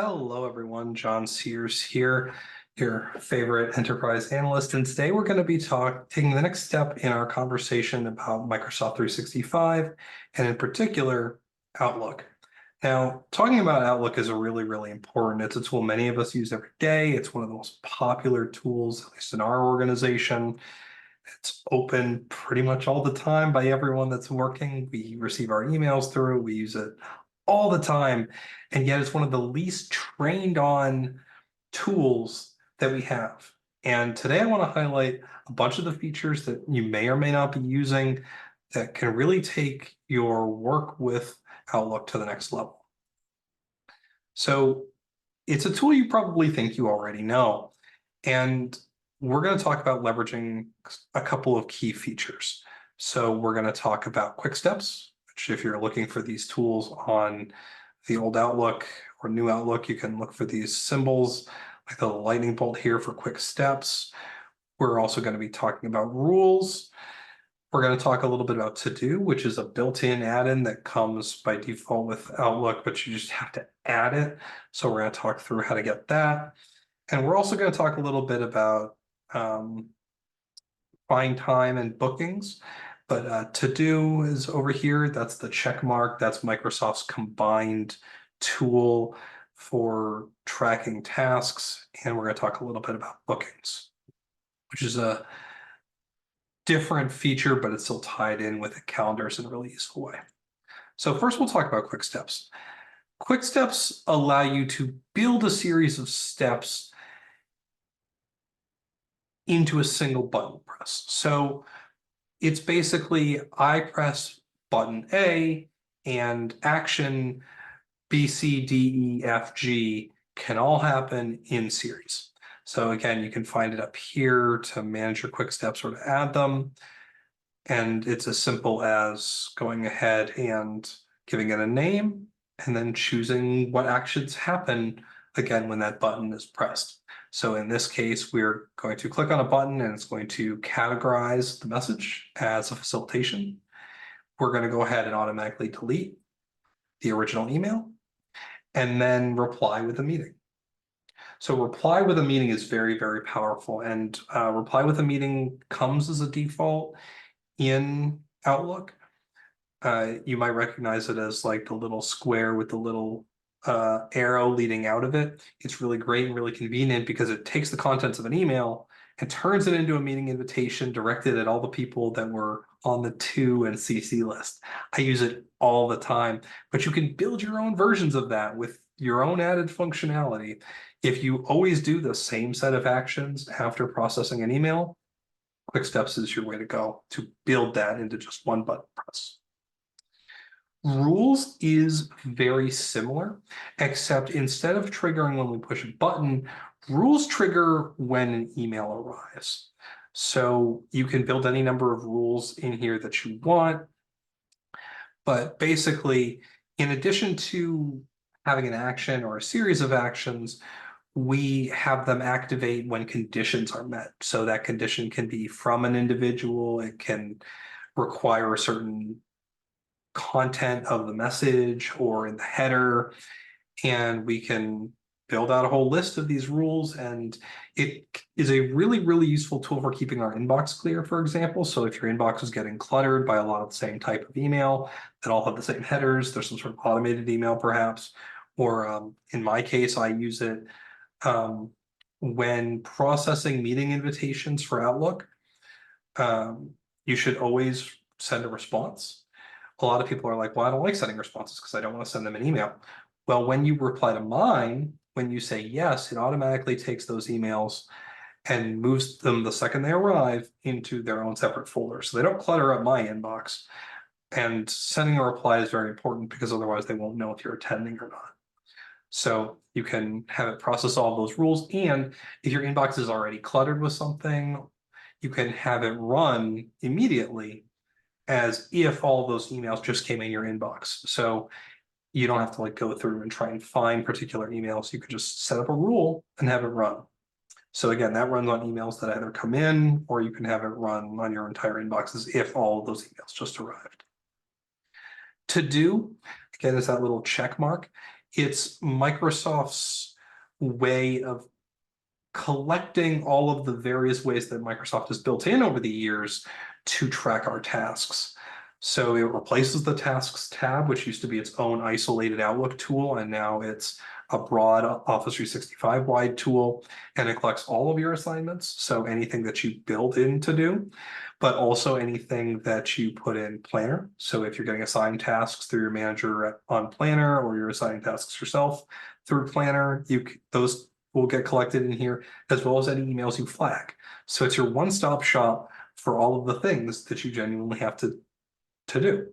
Hello, everyone. John Sears here, your favorite enterprise analyst. And today we're going to be taking the next step in our conversation about Microsoft 365 and in particular, Outlook. Now, talking about Outlook is really important. It's a tool many of us use every day. It's one of the most popular tools, at least in our organization. It's open pretty much all the time by everyone that's working. We receive our emails through, we use it all the time. And yet it's one of the least trained on tools that we have. And today I want to highlight a bunch of the features that you may or may not be using that can really take your work with Outlook to the next level. So it's a tool you probably think you already know. And we're going to talk about leveraging a couple of key features. So we're going to talk about quick steps, which if you're looking for these tools on the old Outlook or new Outlook, you can look for these symbols like the lightning bolt here for quick steps. We're also going to be talking about rules. We're going to talk a little bit about To-Do, which is a built-in add-in that comes by default with Outlook, but you just have to add it. So we're going to talk through how to get that. And we're also going to talk a little bit about find time and bookings. But To-Do is over here. That's the check mark. That's Microsoft's combined tool for tracking tasks. And we're going to talk a little bit about bookings, which is a different feature, but it's still tied in with the calendars in a really useful way. So first we'll talk about quick steps. Quick steps allow you to build a series of steps into a single button press. So it's basically I press button A and action B, C, D, E, F, G can all happen in series. So again, you can find it up here to manage your quick steps or to add them. And it's as simple as going ahead and giving it a name and then choosing what actions happen again when that button is pressed. So in this case, we're going to click on a button and it's going to categorize the message as a facilitation. We're going to go ahead and automatically delete the original email and then reply with a meeting. So reply with a meeting is very powerful, and reply with a meeting comes as a default in Outlook. You might recognize it as like the little square with the little arrow leading out of it. It's really great and really convenient because it takes the contents of an email and turns it into a meeting invitation directed at all the people that were on the to and CC list. I use it all the time, but you can build your own versions of that with your own added functionality. If you always do the same set of actions after processing an email, Quick Steps is your way to go to build that into just one button press. Rules is very similar, except instead of triggering when we push a button, rules trigger when an email arrives. So you can build any number of rules in here that you want. But basically, in addition to having an action or a series of actions, we have them activate when conditions are met. So that condition can be from an individual, it can require a certain content of the message or in the header, and we can build out a whole list of these rules. And it is a really useful tool for keeping our inbox clear, for example. So if your inbox is getting cluttered by a lot of the same type of email that all have the same headers, there's some sort of automated email perhaps, or in my case, I use it when processing meeting invitations for Outlook. You should always send a response. A lot of people are like, well, I don't like sending responses because I don't want to send them an email. Well, when you reply to mine, when you say yes, it automatically takes those emails and moves them the second they arrive into their own separate folder. So they don't clutter up my inbox. And sending a reply is very important because otherwise they won't know if you're attending or not. So you can have it process all those rules. And if your inbox is already cluttered with something, you can have it run immediately as if all those emails just came in your inbox. So you don't have to like go through and try and find particular emails. You could just set up a rule and have it run. So again, that runs on emails that either come in, or you can have it run on your entire inboxes if all of those emails just arrived. To-Do, again, is that little check mark. It's Microsoft's way of collecting all of the various ways that Microsoft has built in over the years to track our tasks. So it replaces the Tasks tab, which used to be its own isolated Outlook tool, and now it's a broad Office 365 wide tool, and it collects all of your assignments. So anything that you build in to do, but also anything that you put in Planner. So if you're getting assigned tasks through your manager on Planner, or you're assigning tasks yourself through Planner, those will get collected in here, as well as any emails you flag. So it's your one-stop shop for all of the things that you genuinely have to do.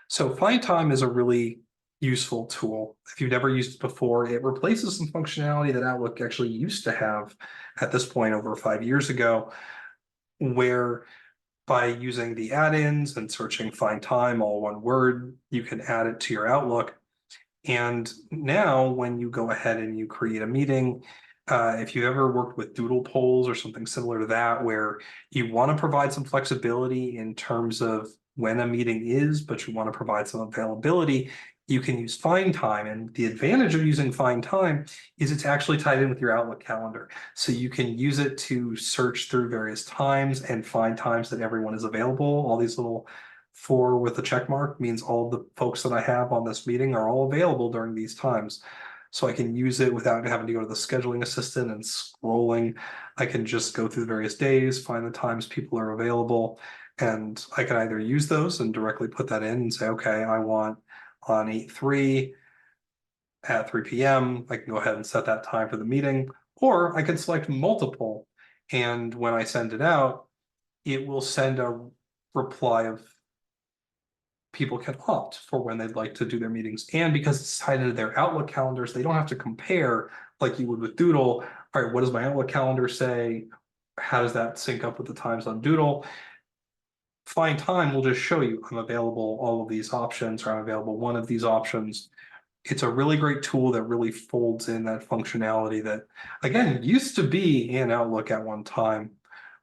So Find Time is a really useful tool. If you've never used it before, it replaces some functionality that Outlook actually used to have at this point over 5 years ago, where by using the add-ins and searching Find Time, all one word, you can add it to your Outlook. And now when you go ahead and you create a meeting, if you've ever worked with doodle polls or something similar to that, where you want to provide some flexibility in terms of when a meeting is, but you want to provide some availability, you can use Find Time. And the advantage of using Find Time is it's actually tied in with your Outlook calendar. So you can use it to search through various times and find times that everyone is available. All these little 4 with a check mark means all the folks that I have on this meeting are all available during these times. So I can use it without having to go to the scheduling assistant and scrolling. I can just go through the various days, find the times people are available, and I can either use those and directly put that in and say, okay, I want on 8/3 at 3 p.m. I can go ahead and set that time for the meeting, or I can select multiple. And when I send it out, it will send a reply of people can opt for when they'd like to do their meetings. And because it's tied into their Outlook calendars, they don't have to compare like you would with Doodle. All right, what does my Outlook calendar say? How does that sync up with the times on Doodle? Find Time will just show you I'm available all of these options, or I'm available one of these options. It's a really great tool that really folds in that functionality that, again, used to be in Outlook at one time,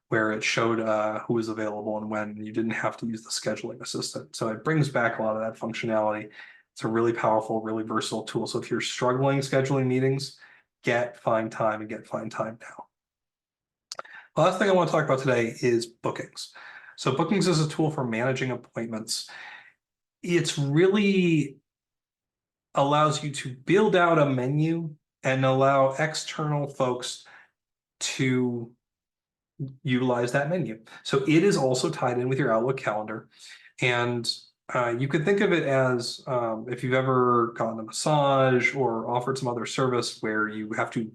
where it showed who was available and when. You didn't have to use the scheduling assistant. So it brings back a lot of that functionality. It's a really powerful, really versatile tool. So if you're struggling scheduling meetings, get Find Time and get Find Time now. The last thing I want to talk about today is Bookings. So Bookings is a tool for managing appointments. It's really allows you to build out a menu and allow external folks to utilize that menu. So it is also tied in with your Outlook calendar. And you could think of it as if you've ever gotten a massage or offered some other service where you have to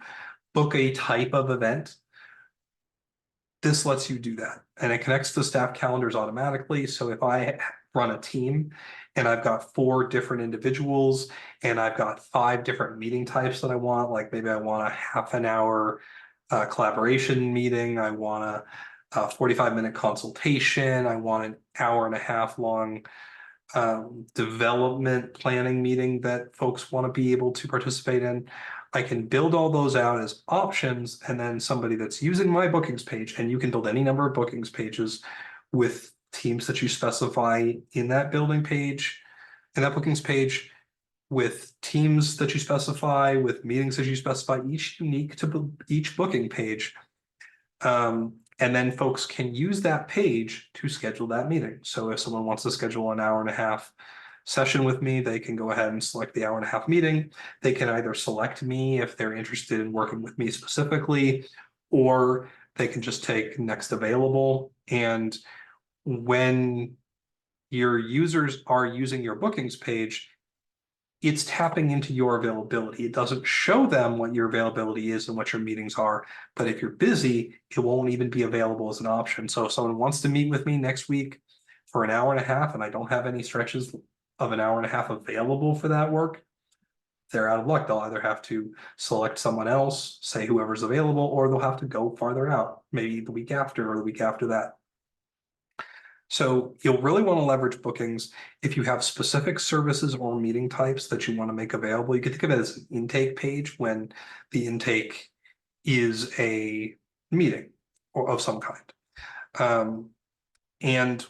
book a type of event. This lets you do that. And it connects to staff calendars automatically. So if I run a team and I've got 4 different individuals and I've got 5 different meeting types that I want, like maybe I want a half an hour collaboration meeting, I want a 45-minute consultation, I want an hour and a half long development planning meeting that folks want to be able to participate in. I can build all those out as options, and then somebody that's using my bookings page, and you can build any number of bookings pages with teams that you specify in that building page, in that bookings page, with teams that you specify, with meetings that you specify, each unique to each booking page. And then folks can use that page to schedule that meeting. So if someone wants to schedule an hour and a half session with me, they can go ahead and select the hour and a half meeting. They can either select me if they're interested in working with me specifically, or they can just take next available. And when your users are using your bookings page, it's tapping into your availability. It doesn't show them what your availability is and what your meetings are. But if you're busy, it won't even be available as an option. So if someone wants to meet with me next week for an hour and a half and I don't have any stretches of an hour and a half available for that work, they're out of luck. They'll either have to select someone else, say whoever's available, or they'll have to go farther out, maybe the week after or the week after that. So you'll really want to leverage Bookings if you have specific services or meeting types that you want to make available. You can think of it as an intake page when the intake is a meeting or of some kind. And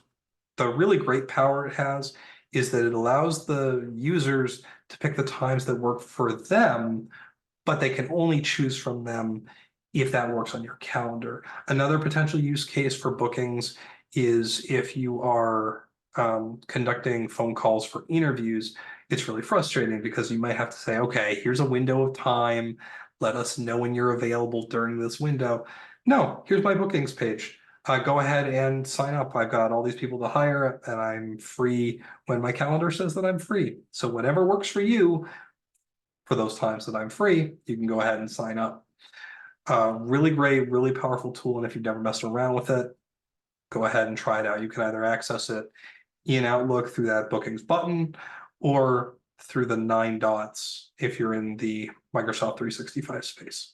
the really great power it has is that it allows the users to pick the times that work for them, but they can only choose from them if that works on your calendar. Another potential use case for bookings is if you are conducting phone calls for interviews. It's really frustrating because you might have to say, okay, here's a window of time. Let us know when you're available during this window. No, here's my bookings page. Go ahead and sign up. I've got all these people to hire and I'm free when my calendar says that I'm free. So whatever works for you for those times that I'm free, you can go ahead and sign up. Really great, really powerful tool. And if you've never messed around with it, go ahead and try it out. You can either access it in Outlook through that bookings button or through the 9 dots if you're in the Microsoft 365 space.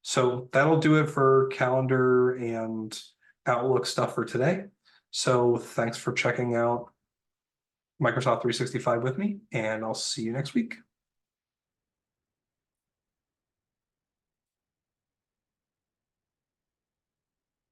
So that'll do it for calendar and Outlook stuff for today. So thanks for checking out Microsoft 365 with me, and I'll see you next week.